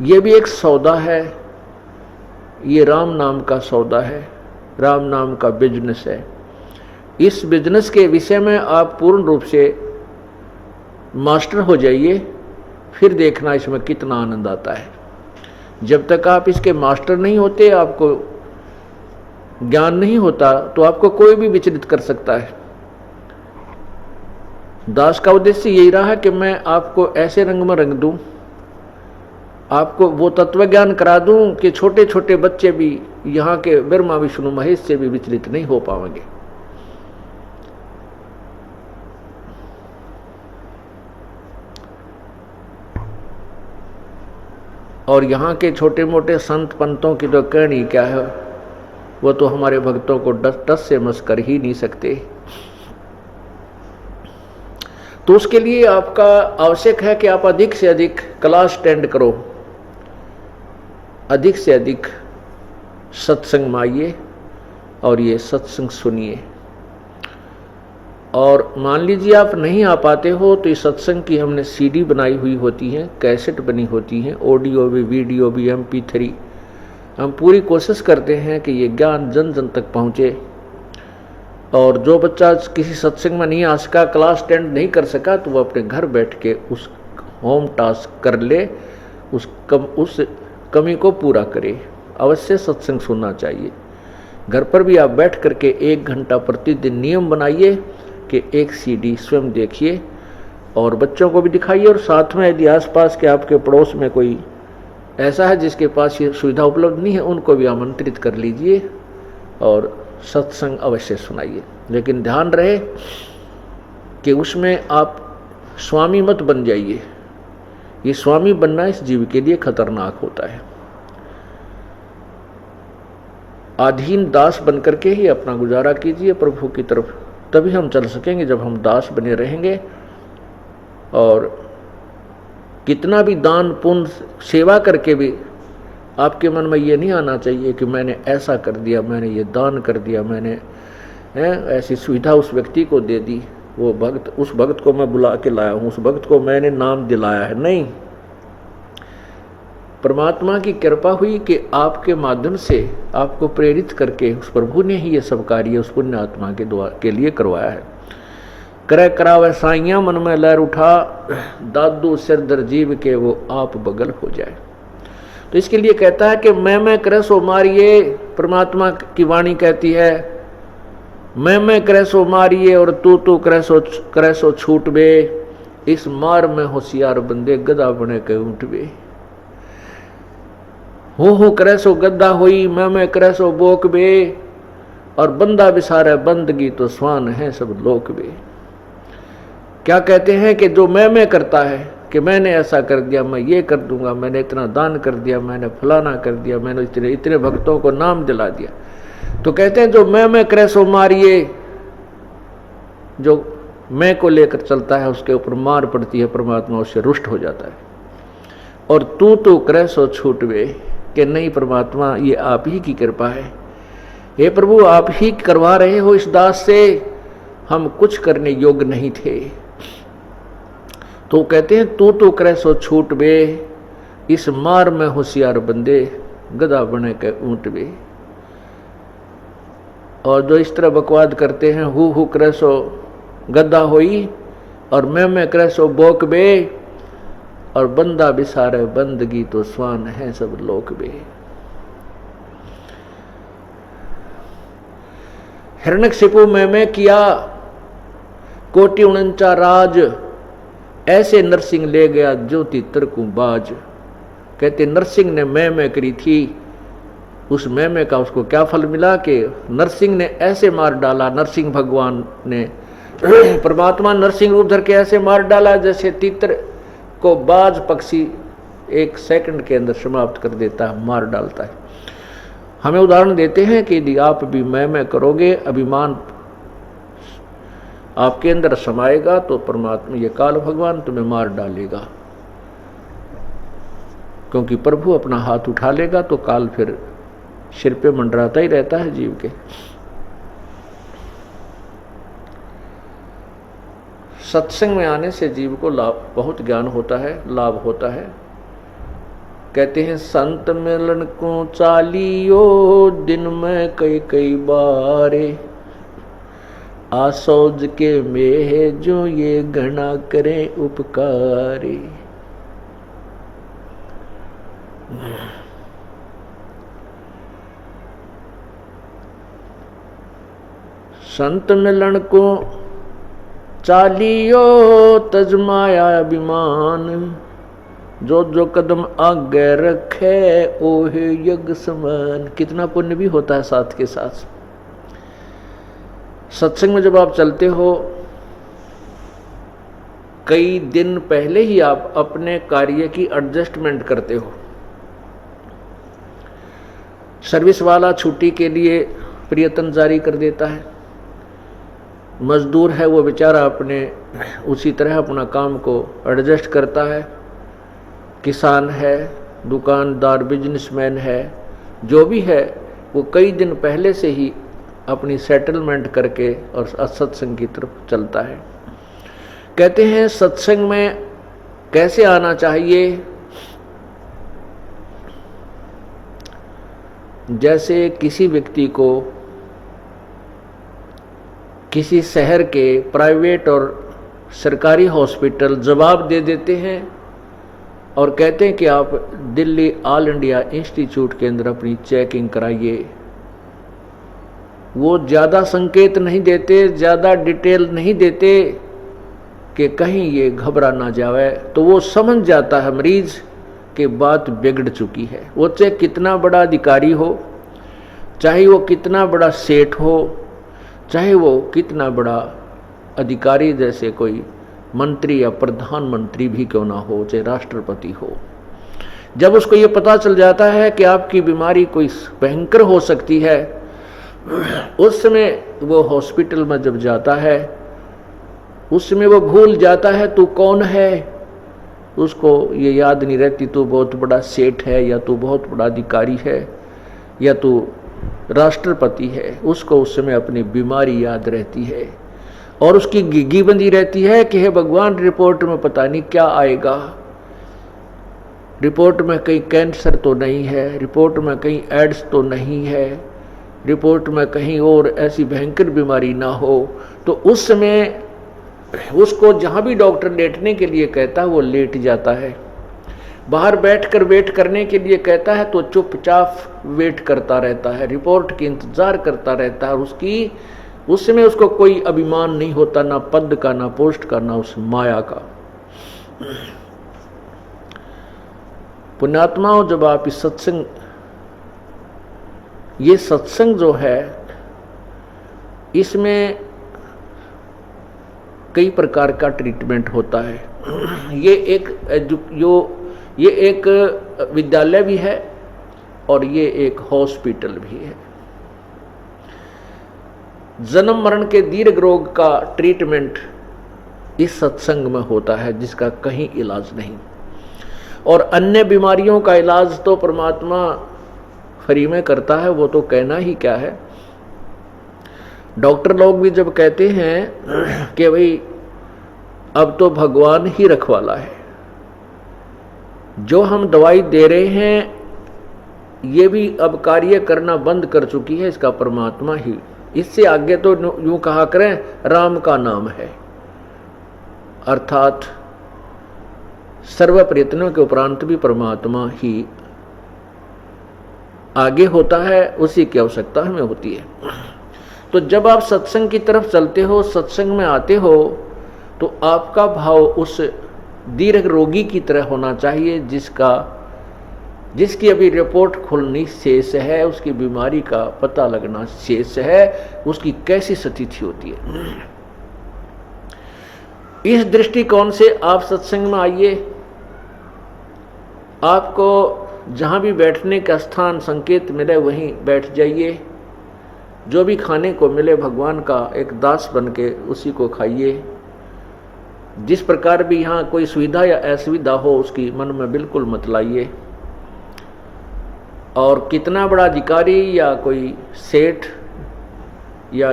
ये भी एक सौदा है, ये राम नाम का सौदा है, राम नाम का बिजनेस है। इस बिजनेस के विषय में आप पूर्ण रूप से मास्टर हो जाइए, फिर देखना इसमें कितना आनंद आता है। जब तक आप इसके मास्टर नहीं होते, आपको ज्ञान नहीं होता, तो आपको कोई भी विचलित कर सकता है। दास का उद्देश्य यही रहा कि मैं आपको ऐसे रंग में रंग दूं, आपको वो तत्व ज्ञान करा दूं कि छोटे छोटे बच्चे भी यहाँ के ब्रह्मा विष्णु महेश से भी विचलित नहीं हो पाएंगे। और यहाँ के छोटे मोटे संत पंतों की तो कहनी क्या है, वो तो हमारे भक्तों को टस से मस कर ही नहीं सकते। तो उसके लिए आपका आवश्यक है कि आप अधिक से अधिक क्लास अटेंड करो, अधिक से अधिक सत्संग में आइए और ये सत्संग सुनिए। और मान लीजिए आप नहीं आ पाते हो, तो इस सत्संग की हमने सीडी बनाई हुई होती है, कैसेट बनी होती है, ऑडियो भी, वीडियो भी, MP3। हम पूरी कोशिश करते हैं कि ये ज्ञान जन जन तक पहुँचे। और जो बच्चा किसी सत्संग में नहीं आ सका, क्लास अटेंड नहीं कर सका, तो वो अपने घर बैठ के उस होम टास्क कर ले, उस कमी को पूरा करे। अवश्य सत्संग सुनना चाहिए। घर पर भी आप बैठ करके 1 घंटा प्रतिदिन नियम बनाइए कि एक CD स्वयं देखिए और बच्चों को भी दिखाइए। और साथ में यदि आसपास के आपके पड़ोस में कोई ऐसा है जिसके पास ये सुविधा उपलब्ध नहीं है, उनको भी आमंत्रित कर लीजिए और सत्संग अवश्य सुनाइए। लेकिन ध्यान रहे कि उसमें आप स्वामी मत बन जाइए। ये स्वामी बनना इस जीव के लिए खतरनाक होता है। अधीन दास बन करके ही अपना गुजारा कीजिए प्रभु की तरफ, तभी हम चल सकेंगे। जब हम दास बने रहेंगे, और कितना भी दान पुण्य सेवा करके भी आपके मन में ये नहीं आना चाहिए कि मैंने ऐसा कर दिया, मैंने ये दान कर दिया, मैंने ऐसी सुविधा उस व्यक्ति को दे दी, वो भक्त, उस भक्त को मैं बुला के लाया हूँ, उस भक्त को मैंने नाम दिलाया है। नहीं, परमात्मा की कृपा हुई कि आपके माध्यम से आपको प्रेरित करके उस प्रभु ने ही ये सब कार्य उस पुण्य आत्मा के लिए करवाया है। करे करावे साइयां मन में लहर उठा, दादू सिर दर जीव के वो आप बगल हो जाए। तो इसके लिए कहता है कि मैं करे सो मारिए। परमात्मा की वाणी कहती है मैं करे सो मारिए और तू करे सो छूट बे। इस मार में होशियार बंदे गदा बने के उठ बे। हो करे सो गद्दा होई, मैं करे सो बोक बे। और बंदा बिसारे बंदगी तो स्वान है सब लोक बे। क्या कहते हैं कि जो मैं करता है कि मैंने ऐसा कर दिया, मैं ये कर दूंगा, मैंने इतना दान कर दिया, मैंने फलाना कर दिया, मैंने इतने भक्तों को नाम दिला दिया, तो कहते हैं जो मैं करे सो मारिए। जो मैं को लेकर चलता है उसके ऊपर मार पड़ती है, परमात्मा उससे रुष्ट हो जाता है। और तू करे सो छूटवे, कि नहीं परमात्मा ये आप ही की कृपा है, हे प्रभु आप ही करवा रहे हो इस दास से, हम कुछ करने योग्य नहीं थे। तो कहते हैं तू करे सो छूट बे। इस मार में होशियार बंदे गधा बने के ऊंट बे। और जो इस तरह बकवाद करते हैं हु करे सो गद्दा होई और मैं करे सो बोक बे। और बंदा बिसारे बंदगी तो स्वान है सब लोक बे। हिरण्यकशिपु मैं किया कोटि 49 राज। ऐसे नरसिंह ले गया ज्योति तरकू बाज। कहते नरसिंह ने मैं करी थी, उस मैं का उसको क्या फल मिला कि नरसिंह ने ऐसे मार डाला। नरसिंह भगवान ने परमात्मा नरसिंह रूप धर के ऐसे मार डाला जैसे तीतर को बाज पक्षी 1 सेकंड के अंदर समाप्त कर देता है, मार डालता है। हमें उदाहरण देते हैं कि यदि आप भी मैं करोगे, अभिमान आपके अंदर समाएगा, तो परमात्मा ये काल भगवान तुम्हें मार डालेगा। क्योंकि प्रभु अपना हाथ उठा लेगा तो काल फिर सिर पे मंडराता ही रहता है जीव के। सत्संग में आने से जीव को लाभ, बहुत ज्ञान होता है, लाभ होता है। कहते हैं संत मिलन को चालियो दिन में कई कई बारे, आसौज के मेह जो ये घना करें उपकारे। संत मिलन को चालियो तजमाया अभिमान, जो जो कदम आगे रखे ओहे यज्ञ समान। कितना पुण्य भी होता है साथ के साथ। सत्संग में जब आप चलते हो, कई दिन पहले ही आप अपने कार्य की एडजस्टमेंट करते हो। सर्विस वाला छुट्टी के लिए प्रयत्न जारी कर देता है, मजदूर है वो बेचारा अपने उसी तरह अपना काम को एडजस्ट करता है, किसान है, दुकानदार, बिजनेसमैन है, जो भी है वो कई दिन पहले से ही अपनी सेटलमेंट करके और सत्संग की तरफ चलता है। कहते हैं सत्संग में कैसे आना चाहिए। जैसे किसी व्यक्ति को किसी शहर के प्राइवेट और सरकारी हॉस्पिटल जवाब दे देते हैं और कहते हैं कि आप दिल्ली ऑल इंडिया इंस्टीट्यूट के अंदर अपनी चेकिंग कराइए। वो ज़्यादा संकेत नहीं देते, ज़्यादा डिटेल नहीं देते कि कहीं ये घबरा ना जाए, तो वो समझ जाता है मरीज कि बात बिगड़ चुकी है। वो चाहे कितना बड़ा अधिकारी हो, चाहे वो कितना बड़ा सेठ हो, चाहे वो कितना बड़ा अधिकारी जैसे कोई मंत्री या प्रधानमंत्री भी क्यों ना हो, चाहे राष्ट्रपति हो, जब उसको ये पता चल जाता है कि आपकी बीमारी कोई भयंकर हो सकती है, उस समय वो हॉस्पिटल में जब जाता है, उस समय वो भूल जाता है तू कौन है। उसको ये याद नहीं रहती तू बहुत बड़ा सेठ है, या तू बहुत बड़ा अधिकारी है, या तू राष्ट्रपति है। उसको उस समय अपनी बीमारी याद रहती है और उसकी गिगी बंदी रहती है कि हे भगवान, रिपोर्ट में पता नहीं क्या आएगा, रिपोर्ट में कहीं कैंसर तो नहीं है, रिपोर्ट में कहीं एड्स तो नहीं है, रिपोर्ट में कहीं और ऐसी भयंकर बीमारी ना हो। तो उस समय उसको जहाँ भी डॉक्टर लेटने के लिए कहता है वो लेट जाता है, बाहर बैठकर वेट करने के लिए कहता है तो चुपचाप वेट करता रहता है, रिपोर्ट की इंतजार करता रहता है। उसकी उस समय उसको कोई अभिमान नहीं होता, ना पद का, ना पोस्ट का, ना उस माया का। पुण्यात्माओं, जब आप इस सत्संग, ये सत्संग जो है इसमें कई प्रकार का ट्रीटमेंट होता है। ये एक विद्यालय भी है और ये एक हॉस्पिटल भी है। जन्म मरण के दीर्घ रोग का ट्रीटमेंट इस सत्संग में होता है जिसका कहीं इलाज नहीं, और अन्य बीमारियों का इलाज तो परमात्मा फ्री में करता है, वो तो कहना ही क्या है। डॉक्टर लोग भी जब कहते हैं कि भाई अब तो भगवान ही रखवाला है, जो हम दवाई दे रहे हैं ये भी अब कार्य करना बंद कर चुकी है, इसका परमात्मा ही, इससे आगे तो यूं कहा करें राम का नाम है, अर्थात सर्व प्रयत्नों के उपरांत भी परमात्मा ही आगे होता है, उसी की आवश्यकता हमें होती है। तो जब आप सत्संग की तरफ चलते हो, सत्संग में आते हो, तो आपका भाव उस दीर्घ रोगी की तरह होना चाहिए जिसकी अभी रिपोर्ट खुलनी शेष है, उसकी बीमारी का पता लगना शेष है, उसकी कैसी स्थिति होती है। इस दृष्टिकोण से आप सत्संग में आइए। आपको जहाँ भी बैठने का स्थान संकेत मिले वहीं बैठ जाइए, जो भी खाने को मिले भगवान का एक दास बन के उसी को खाइए। जिस प्रकार भी यहाँ कोई सुविधा या असुविधा हो उसकी मन में बिल्कुल मत लाइए। और कितना बड़ा अधिकारी या कोई सेठ या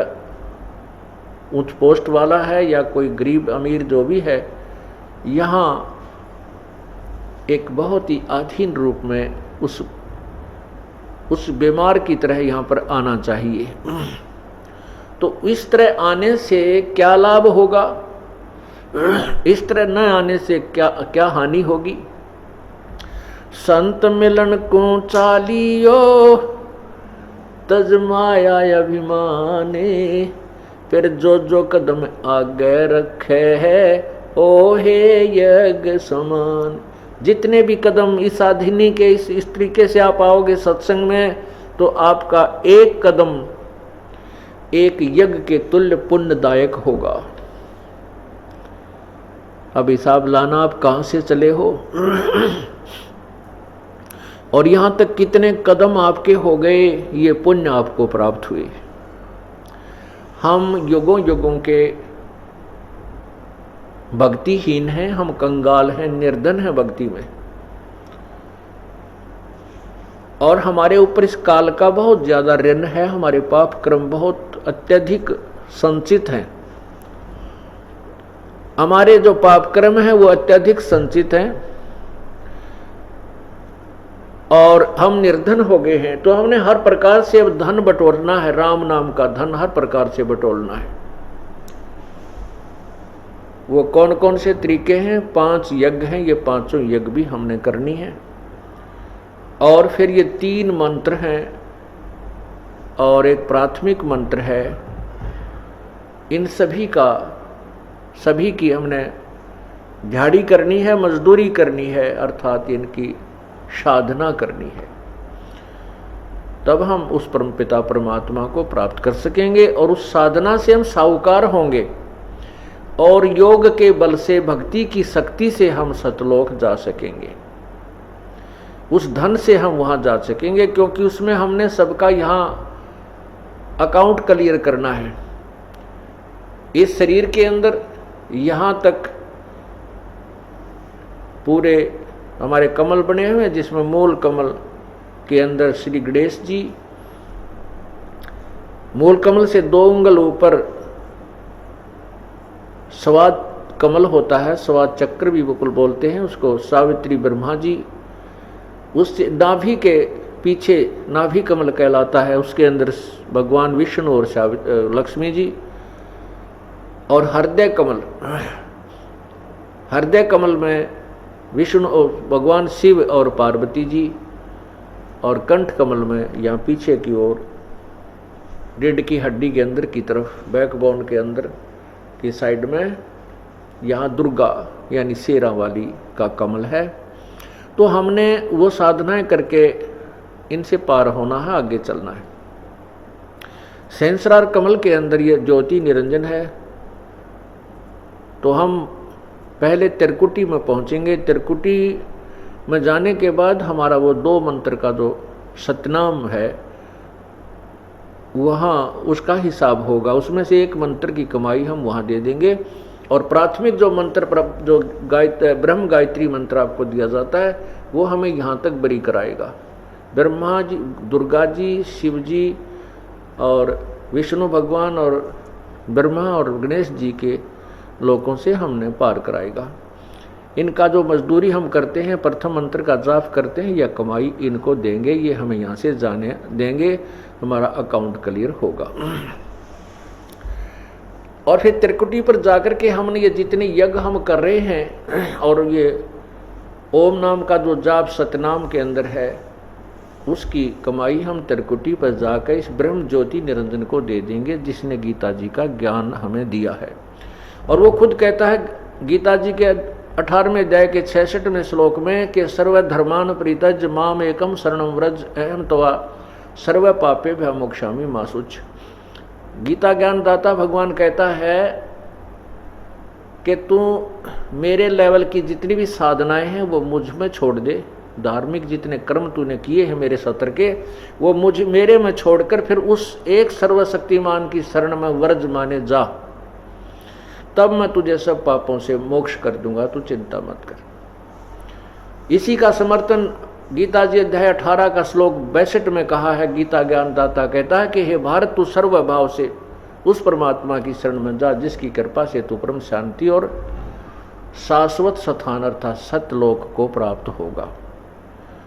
उच्च पोस्ट वाला है या कोई गरीब अमीर जो भी है, यहाँ एक बहुत ही अधीन रूप में उस बीमार की तरह यहाँ पर आना चाहिए। तो इस तरह आने से क्या लाभ होगा, इस तरह न आने से क्या क्या हानि होगी। संत मिलन को चालियो तज माया अभिमाने, फिर जो जो कदम आगे रखे है ओ हे यज्ञ समान। जितने भी कदम इस साधिनी के इस तरीके से आप आओगे सत्संग में, तो आपका एक कदम एक यज्ञ के तुल्य पुण्यदायक होगा। अब हिसाब लाना आप कहां से चले हो और यहां तक कितने कदम आपके हो गए, ये पुण्य आपको प्राप्त हुए। हम युगों युगों के भक्तिहीन हैं, हम कंगाल हैं, निर्धन हैं भक्ति में, और हमारे ऊपर इस काल का बहुत ज्यादा ऋण है। हमारे पाप कर्म बहुत अत्यधिक संचित हैं। हमारे जो पाप कर्म है वो अत्यधिक संचित हैं और हम निर्धन हो गए हैं। तो हमने हर प्रकार से अब धन बटोरना है, राम नाम का धन हर प्रकार से बटोरना है। वो कौन कौन से तरीके हैं? 5 यज्ञ हैं, ये 5 यज्ञ भी हमने करनी है। और फिर ये 3 मंत्र हैं और एक प्राथमिक मंत्र है। इन सभी की हमने झाड़ी करनी है, मजदूरी करनी है, अर्थात इनकी साधना करनी है। तब हम उस परमपिता परमात्मा को प्राप्त कर सकेंगे और उस साधना से हम साहूकार होंगे और योग के बल से, भक्ति की शक्ति से हम सतलोक जा सकेंगे। उस धन से हम वहां जा सकेंगे, क्योंकि उसमें हमने सबका यहां अकाउंट क्लियर करना है। इस शरीर के अंदर यहां तक पूरे हमारे कमल बने हुए हैं, जिसमें मूल कमल के अंदर श्री गणेश जी, मूल कमल से 2 उंगल ऊपर स्वाद कमल होता है, स्वाद चक्र भी बिल्कुल बोलते हैं उसको, सावित्री ब्रह्मा जी, उस नाभि के पीछे नाभि कमल कहलाता है, उसके अंदर भगवान विष्णु और लक्ष्मी जी, और हृदय कमल में विष्णु और भगवान शिव और पार्वती जी, और कंठ कमल में यहाँ पीछे की ओर रीढ़ की हड्डी के अंदर की तरफ, बैकबोन के अंदर की साइड में यहाँ दुर्गा यानी शेरा वाली का कमल है। तो हमने वो साधनाएं करके इनसे पार होना है, आगे चलना है। सहस्रार कमल के अंदर ये ज्योति निरंजन है। तो हम पहले त्रिकुटी में पहुंचेंगे। त्रिकुटी में जाने के बाद हमारा वो 2 मंत्र का जो सतनाम है वहाँ उसका हिसाब होगा। उसमें से एक मंत्र की कमाई हम वहाँ दे देंगे। और प्राथमिक जो मंत्र जो ब्रह्म गायत्री मंत्र आपको दिया जाता है वो हमें यहाँ तक बरी कराएगा। ब्रह्मा जी, दुर्गा जी, शिव जी और विष्णु भगवान और ब्रह्मा और गणेश जी के लोकों से हमने पार कराएगा। इनका जो मजदूरी हम करते हैं, प्रथम मंत्र का जाप करते हैं, या कमाई इनको देंगे, ये हमें यहाँ से जाने देंगे, हमारा अकाउंट क्लियर होगा। और फिर त्रिकुटी पर जाकर के हमने ये जितने यज्ञ हम कर रहे हैं और ये ओम नाम का जो जाप सतनाम के अंदर है, उसकी कमाई हम त्रिकुटी पर जाकर इस ब्रह्म ज्योति निरंजन को दे देंगे, जिसने गीता जी का ज्ञान हमें दिया है। और वो खुद कहता है गीता जी के 18वें अध्याय के 66वें श्लोक में कि सर्वधर्मान परित्यज माम एकम शरणम व्रज अहम त्वा सर्व पापेभ्यो मोक्षामि मा शुच। गीता ज्ञान दाता भगवान कहता है कि तू मेरे लेवल की जितनी भी साधनाएं हैं वो मुझ में छोड़ दे। धार्मिक जितने कर्म तूने किए हैं मेरे सत्र के, वो मेरे में छोड़कर फिर उस एक सर्वशक्तिमान की शरण में व्रज माने जा, तब मैं तुझे सब पापों से मोक्ष कर दूंगा, तू चिंता मत कर। इसी का समर्थन गीता जी अध्याय 18 का श्लोक 62 में कहा है। गीता ज्ञान दाता कहता है कि हे भारत, तू सर्वभाव से उस परमात्मा की शरण में जा जिसकी कृपा से तू परम शांति और शाश्वत स्थान अर्थात सत्यलोक को प्राप्त होगा।